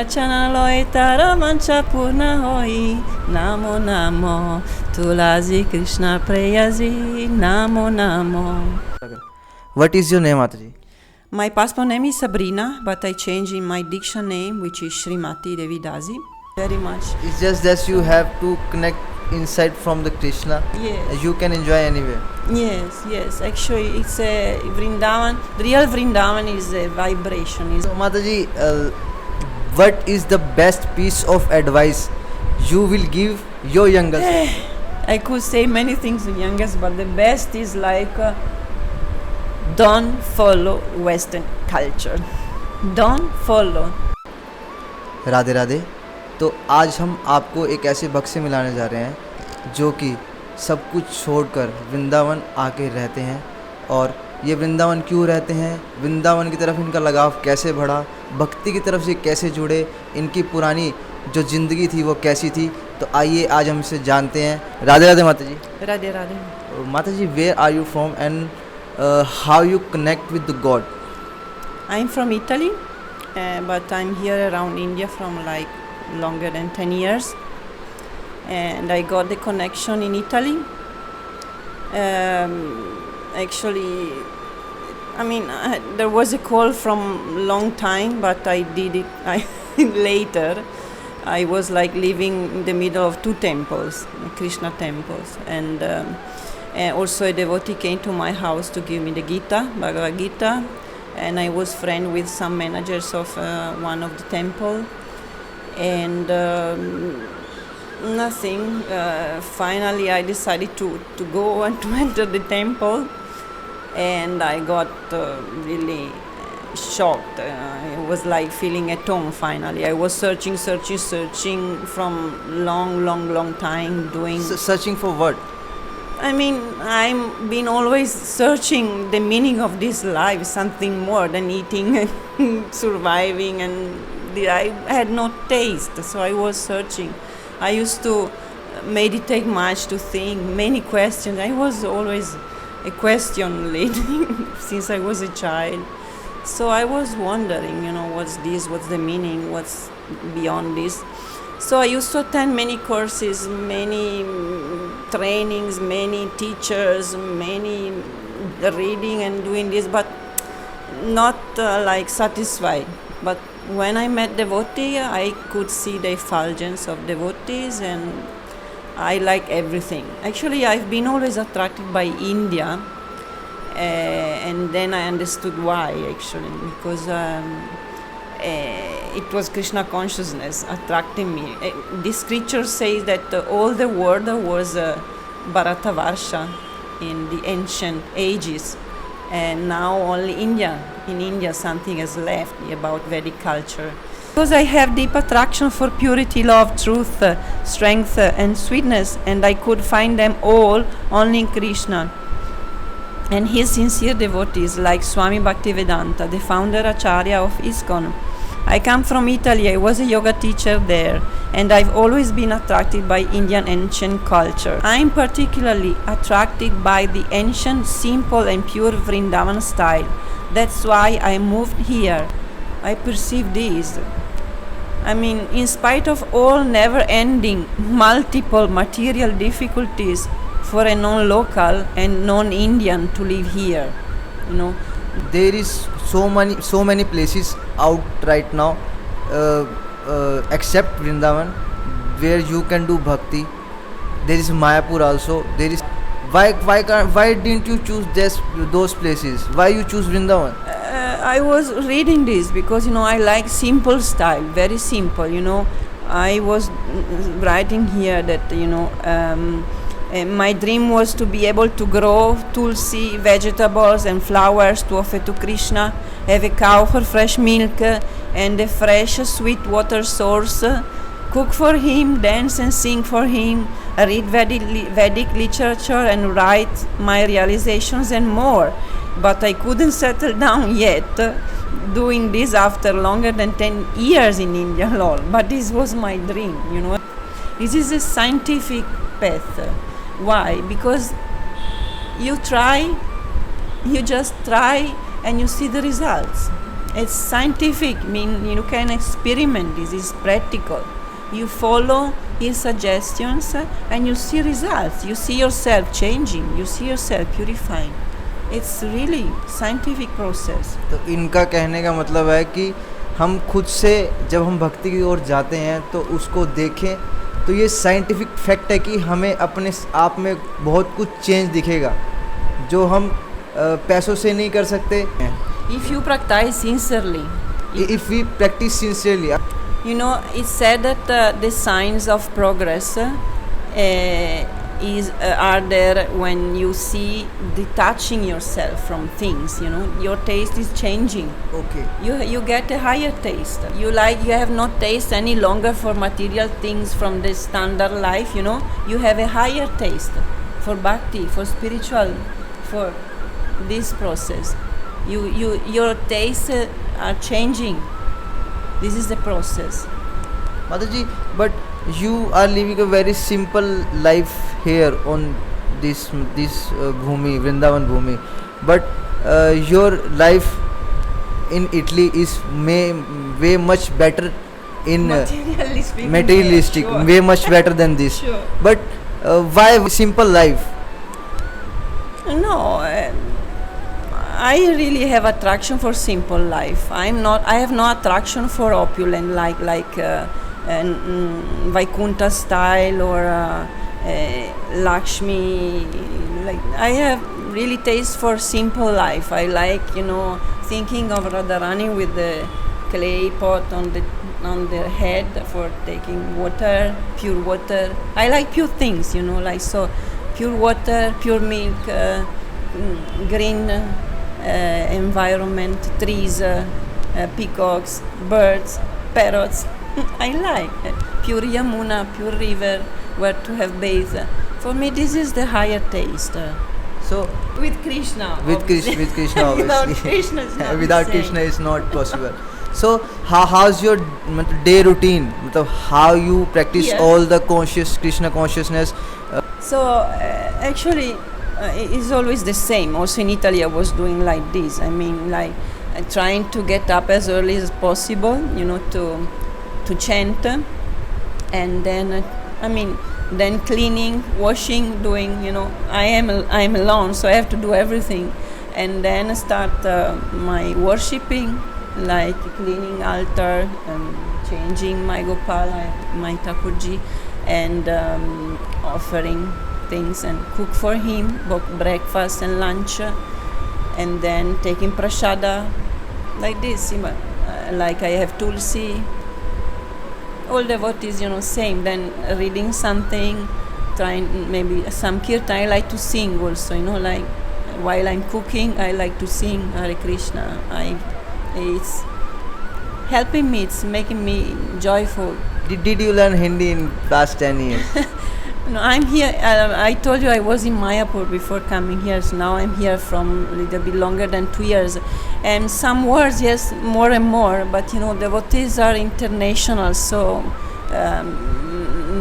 Chanaloi taramancha purna hoi, namo namo, tulasi Krishna prayasi, namo namo. What is your name, Mataji? My passport name is Sabrina, but I changed in my diction name, which is Srimati Devidasi. Very much. It's just that you have to connect inside from the Krishna. Yes. You can enjoy anywhere. Yes. Actually, it's a Vrindavan. The real Vrindavan is a vibration. So, Mataji, what is the best piece of advice you will give your younger self? I could say many things in youngest, but the best is like don't follow Western culture. Don't follow. Radhe Radhe. तो आज हम आपको एक ऐसे भक्त से मिलाने जा रहे हैं जो कि सब कुछ छोड़कर वृंदावन आके रहते हैं। और ये वृंदावन क्यों रहते हैं, वृंदावन की तरफ इनका लगाव कैसे बढ़ा, भक्ति की तरफ से कैसे जुड़े, इनकी पुरानी जो ज़िंदगी थी वो कैसी थी, तो आइए आज हम इसे जानते हैं। राधे राधे माता जी। राधे राधे। माता जी, where are you from and how you connect with the God? I am from Italy, but I'm here around India from like longer than 10 years, and I got the connection in Italy. Actually, I mean, there was a call from long time, but I did it later. I was like living in the middle of two temples, Krishna temples, and also a devotee came to my house to give me the Gita, Bhagavad Gita, and I was friend with some managers of one of the temple, and nothing. Finally, I decided to go and to enter the temple, and I got really shocked. I was like feeling at home finally. I was searching from long time doing. Searching for what? I mean, I'm been always searching the meaning of this life, something more than eating and surviving, and I had no taste, so I was searching. I used to meditate much, to think, many questions. I was always a question lady since I was a child. So I was wondering, what's this, what's the meaning, what's beyond this. So I used to attend many courses, many trainings, many teachers, many reading and doing this, but not like satisfied. But when I met devotee, I could see the effulgence of devotees, and I like everything. Actually, I've been always attracted by India, and then I understood why, actually, because it was Krishna consciousness attracting me. This scripture says that all the world was Bharatavarsha in the ancient ages, and now only India. In India, something has left about Vedic culture. Because I have deep attraction for purity, love, truth, strength, and sweetness, and I could find them all only in Krishna and his sincere devotees like Swami Bhaktivedanta, the founder Acharya of ISKCON. I come from Italy. I was a yoga teacher there, and I've always been attracted by Indian ancient culture. I'm particularly attracted by the ancient, simple and pure Vrindavan style. That's why I moved here. I perceive this. I mean, in spite of all never-ending, multiple material difficulties for a non-local and non-Indian to live here, There is so many places out right now, except Vrindavan, where you can do bhakti. There is Mayapur also. There is why didn't you choose those places? Why you choose Vrindavan? I was reading this because I like simple style, very simple. I was writing here that my dream was to be able to grow tulsi, vegetables and flowers to offer to Krishna, have a cow for fresh milk and a fresh sweet water source, cook for him, dance and sing for him, read Vedic literature and write my realizations and more. But I couldn't settle down yet, doing this after longer than 10 years in India, lol. But this was my dream, This is a scientific path. Why? Because you just try and you see the results. It's scientific. I mean, you can experiment. This is practical. You follow his suggestions and you see results. You see yourself changing. You see yourself purifying. It's really scientific process. तो इनका कहने का मतलब है कि हम खुद से जब हम भक्ति की ओर जाते हैं तो उसको देखें, तो ये साइंटिफिक फैक्ट है कि हमें अपने आप में बहुत कुछ चेंज दिखेगा जो हम पैसों से नहीं कर सकते. If you practice sincerely, If we practice sincerely, you know, it's said that the signs of progress are there when you see detaching yourself from things. You know, your taste is changing. okay, You get a higher taste. You have no taste any longer for material things from the standard life. You know, you have a higher taste for bhakti, for spiritual, for this process. Your tastes are changing. This is the process. Mataji, but you are living a very simple life here on this bhumi, Vrindavan bhumi, but your life in Italy is way much better in materialistic, Sure. way much better than this. Sure. But why simple life? No, I really have attraction for simple life. I have no attraction for opulent, like Vaikuntha style or Lakshmi. Like, I have really taste for simple life. I like, thinking of Radharani with the clay pot on their head for taking water, pure water. I like pure things, like so, pure water, pure milk, green environment, trees, peacocks, birds, parrots. I like pure Yamuna, pure river where to have bathed. For me, this is the higher taste. So With Krishna. with Krishna obviously. Without Krishna, it's not Without the same. Krishna is not possible. So how's your day routine? How you practice Yes. all the Krishna consciousness? So actually, it's always the same. Also in Italy, I was doing like this. I mean, like trying to get up as early as possible, to chant, and then then cleaning, washing, doing. I'm alone, so I have to do everything, and then start my worshipping, like cleaning altar, changing my Gopala, my Thakurji, and offering things and cook for him, both breakfast and lunch, and then taking prasada, like this. Like I have tulsi, all devotees, same. Then reading something, trying maybe some kirtan. I like to sing also, like while I'm cooking, I like to sing Hare Krishna. It's helping me. It's making me joyful. Did you learn Hindi in past 10 years? No, I'm here. I told you I was in Mayapur before coming here, so now I'm here from a little bit longer than 2 years. And some words, yes, more and more, but devotees are international, so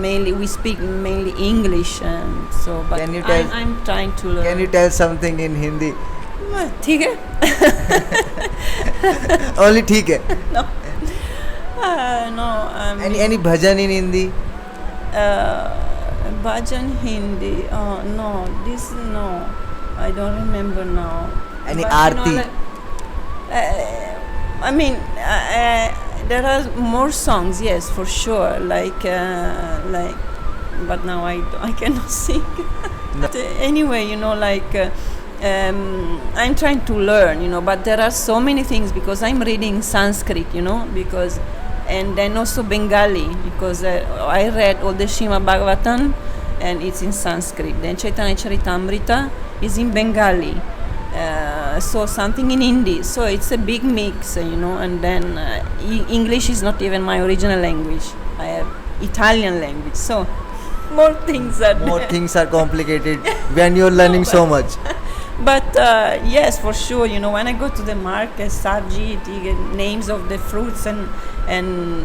mainly we speak mainly English. So, but Can you tell- I'm trying to learn. Can you tell something in Hindi? ठीक है? Only ठीक है. No. No. Any bhajan in Hindi? Bhajan Hindi. Oh no, no. I don't remember now. Any But, aarti? There are more songs, yes, for sure. Like, but now I cannot sing. No. But, anyway, I'm trying to learn, but there are so many things because I'm reading Sanskrit, because, and then also Bengali, because I read all the Srimad Bhagavatam and it's in Sanskrit. Then Chaitanya Charitamrita is in Bengali. So something in Hindi. So it's a big mix, and then English is not even my original language. I have Italian language. So more things are More there. things are complicated when you're learning so much. But yes, for sure, when I go to the market, sabji, names of the fruits and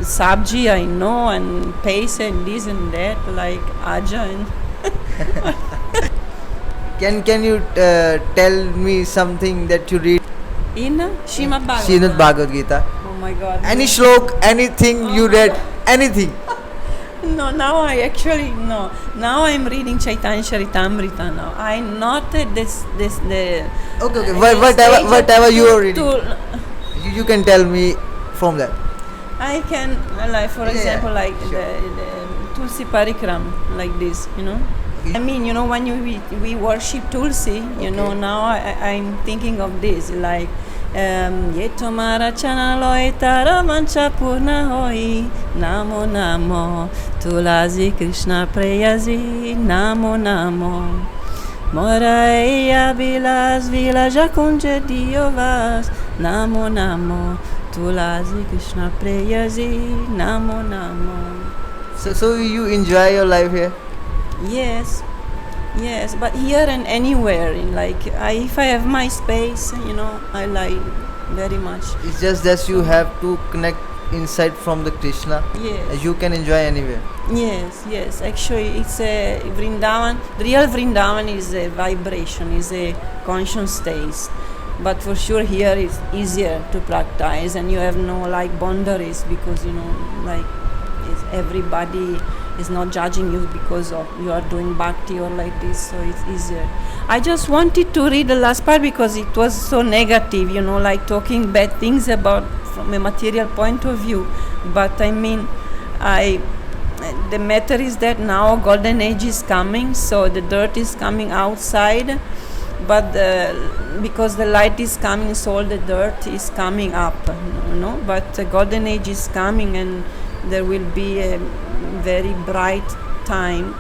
sabji I know, and paise and this and that, like aja and Can you tell me something that you read? In Srimad Bhagavatam. Srimad Bhagavad Gita. Oh my God. Any no. shlok, anything you Oh. read, anything. No, now I actually no. Now I'm reading Chaitanya Charitamrita now. I'm not at this the. Okay, okay. stage Whatever you are reading, to- you can tell me from that. I can like for Yeah, example like sure. the Tulsi Parikram like this, you know. I mean, you know, when we worship Tulsi, you know, Okay. now I'm thinking of this like ye tomara chana loy tara mancha purna hoi namo namo Tulasi Krishna Preyazi namo namo Moraiya bilas vilaja kunje diovas namo namo Tulasi Krishna Preyazi namo namo. So you enjoy your life here? Yes, yes, but here and anywhere, in like if I have my space, you know, I like very much. It's just that you have to connect inside from the Krishna. Yes, You can enjoy anywhere. yes, yes. Actually, it's a Vrindavan. The real Vrindavan is a vibration, is a conscious state. But for sure, here it's easier to practice, and you have no like boundaries because you know, like everybody is not judging you because of you are doing bhakti or like this, so it's easier. I just wanted to read the last part because it was so negative, you know, like talking bad things about from a material point of view. But I mean, the matter is that now golden age is coming, so the dirt is coming outside, but because the light is coming, so all the dirt is coming up, you know. But the golden age is coming, and there will be a very bright time,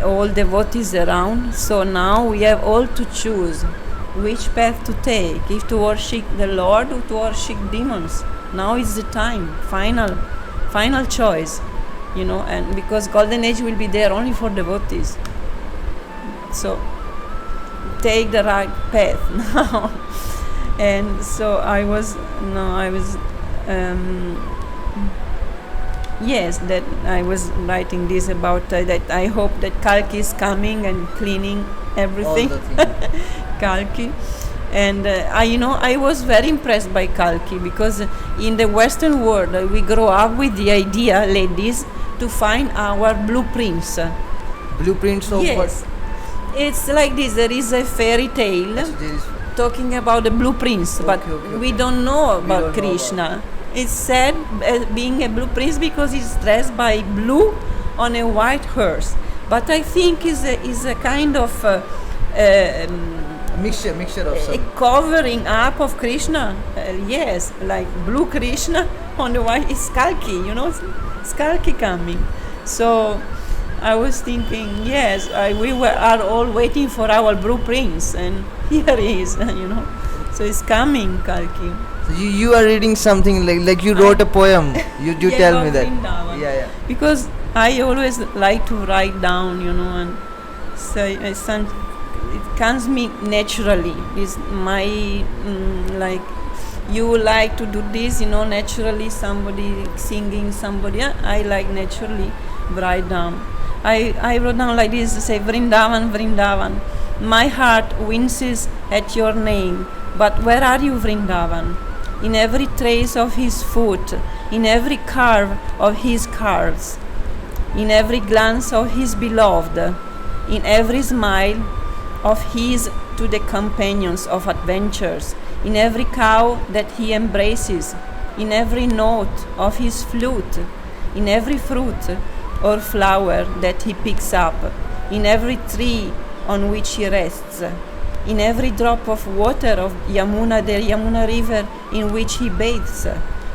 all devotees around. So now we have all to choose which path to take, if to worship the Lord or to worship demons. Now is the time, final choice, you know, and because golden age will be there only for devotees. So take the right path now. And so I was yes, that I was writing this about that I hope that Kalki is coming and cleaning everything. All the things. Kalki. And I was very impressed by Kalki because in the Western world we grow up with the idea, ladies, to find our blueprints. Blueprints of Yes, it's like this. There is a fairy tale what? There is talking about the blueprints, but Okay, we okay. don't know We about don't know Krishna. It's said being a blue prince because he's dressed by blue on a white horse. But I think is a kind of mixture of a some. covering up of Krishna. Yes, like blue Krishna on the white is Kalki, you know, it's Kalki coming. So I was thinking, yes, are all waiting for our blue prince, and here he is, you know. So it's coming, Kalki. So you are reading something like you wrote a poem. You Yeah, tell about me that. Vrindavan. Yeah. Because I always like to write down, you know, and so it comes me naturally. It's my like you like to do this, you know, naturally. Somebody singing, somebody. I like naturally write down. I wrote down like this: say Vrindavan, Vrindavan. My heart winces at your name, but where are you, Vrindavan? In every trace of his foot, in every carve of his carves, in every glance of his beloved, in every smile of his to the companions of adventures, in every cow that he embraces, in every note of his flute, in every fruit or flower that he picks up, in every tree on which he rests, in every drop of water of Yamuna, the Yamuna river in which he bathes,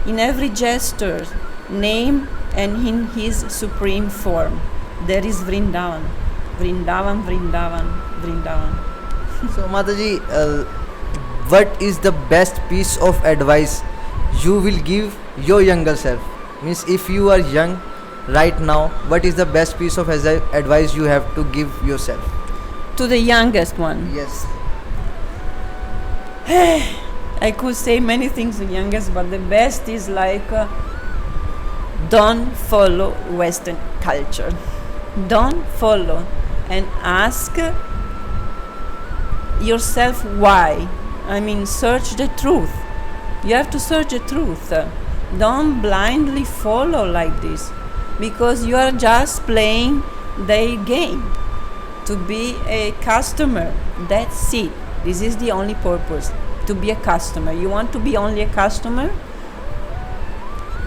in every gesture, name, and in his supreme form. There is Vrindavan. Vrindavan, Vrindavan, Vrindavan. So Mataji, what is the best piece of advice you will give your younger self? Means if you are young right now, what is the best piece of advice you have to give yourself? To the youngest one. Yes. I could say many things to youngest, but the best is like don't follow Western culture. Don't follow and ask yourself why. I mean, search the truth. You have to search the truth. Don't blindly follow like this, because you are just playing their game to be a customer. That's it. This is the only purpose, to be a customer. You want to be only a customer?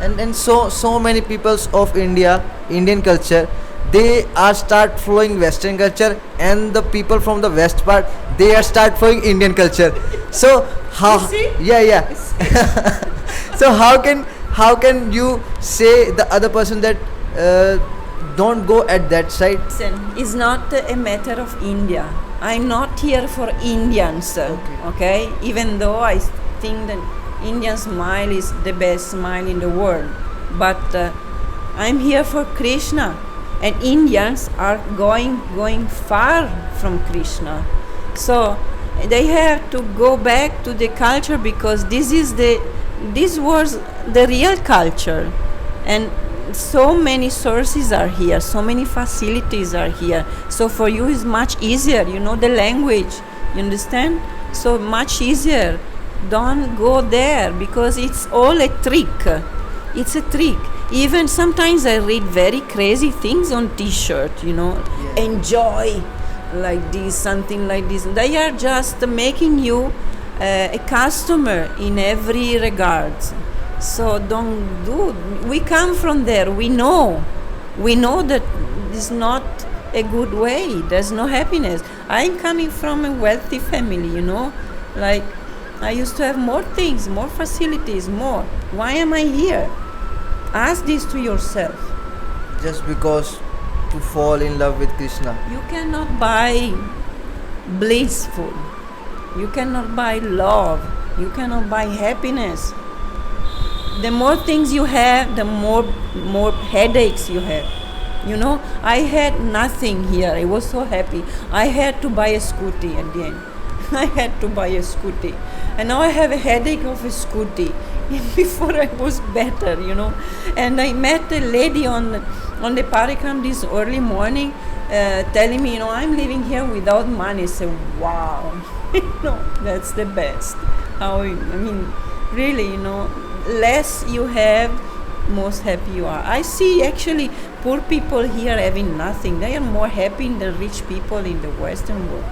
And so many peoples of Indian culture, they are start following Western culture, and the people from the West part, they are start following Indian culture. So how? You see? Yeah. So how can you say the other person that don't go at that side? Listen, it's not a matter of India. I'm not here for Indians. Okay? Even though I think that Indian smile is the best smile in the world, but I'm here for Krishna, and Indians are going far from Krishna. So they have to go back to the culture, because this was the real culture, and so many sources are here, so many facilities are here. So for you it's much easier, you know the language, you understand? So much easier. Don't go there, because it's all a trick. It's a trick. Even sometimes I read very crazy things on t-shirt, Yeah. Enjoy like this, something like this. They are just making you a customer in every regard. So don't do. We come from there. We know that it's not a good way. There's no happiness. I'm coming from a wealthy family, like I used to have more things, more facilities, more. Why am I here? Ask this to yourself. Just because to fall in love with Krishna. You cannot buy blissful. You cannot buy love. You cannot buy happiness. The more things you have, the more headaches you have. I had nothing here. I was so happy. I had to buy a scooty at the end. I had to buy a scooty. And now I have a headache of a scooty. Before I was better, And I met a lady on the parikram this early morning, telling me, I'm living here without money. I said, wow, that's the best. Really, less you have, most happy you are. I see actually poor people here having nothing. They are more happy than rich people in the Western world.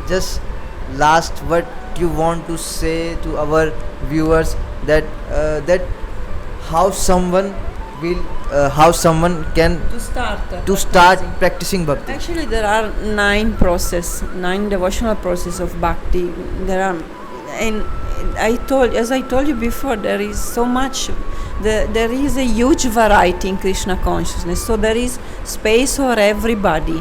Just last, what you want to say to our viewers, that how someone can to start practicing bhakti? Actually, there are 9 devotional process of bhakti. There are, and as I told you before, there is so much. There is a huge variety in Krishna consciousness. So there is space for everybody.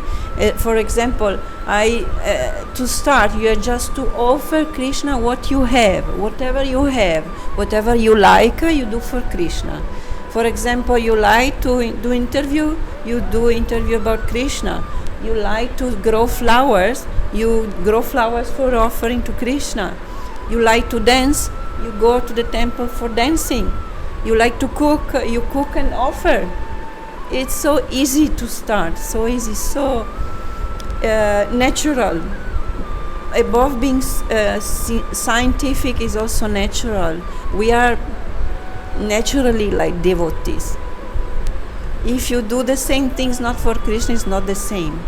For example, to start, you are just to offer Krishna what you have, whatever you like, you do for Krishna. For example, you like to do interview, you do interview about Krishna. You like to grow flowers, you grow flowers for offering to Krishna. You like to dance, you go to the temple for dancing. You like to cook, you cook and offer. It's so easy to start, so easy, so natural. Above being scientific is also natural. We are naturally like devotees. If you do the same things not for Krishna, it's not the same.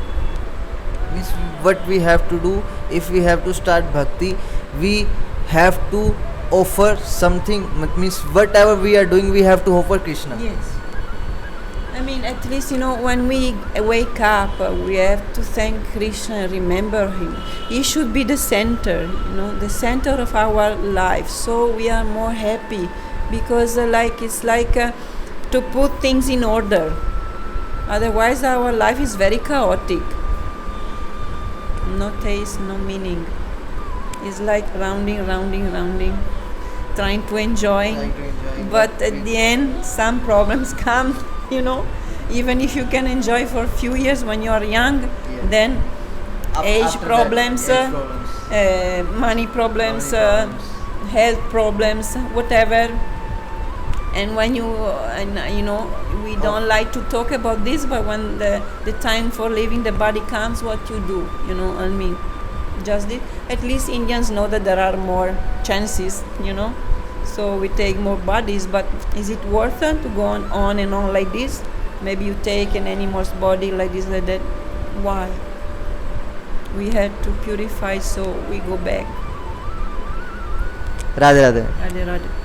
Means what we have to do, if we have to start bhakti, we have to offer something. Means whatever we are doing, we have to offer Krishna. Yes. At least, when we wake up, we have to thank Krishna and remember him. He should be the center, the center of our life. So we are more happy, because it's like to put things in order. Otherwise, our life is very chaotic. No taste, no meaning. It's like rounding, trying to enjoy. But at the end, some problems come, Even if you can enjoy for a few years when you are young, then age problems, money problems, health problems, whatever. And when we don't like to talk about this, but when the time for leaving the body comes, what you do, just this. At least Indians know that there are more chances, so we take more bodies. But is it worth it to go on and on like this? Maybe you take an animal's body like this, like that. Why? We had to purify, so we go back. Radhe Radhe. Radhe Radhe.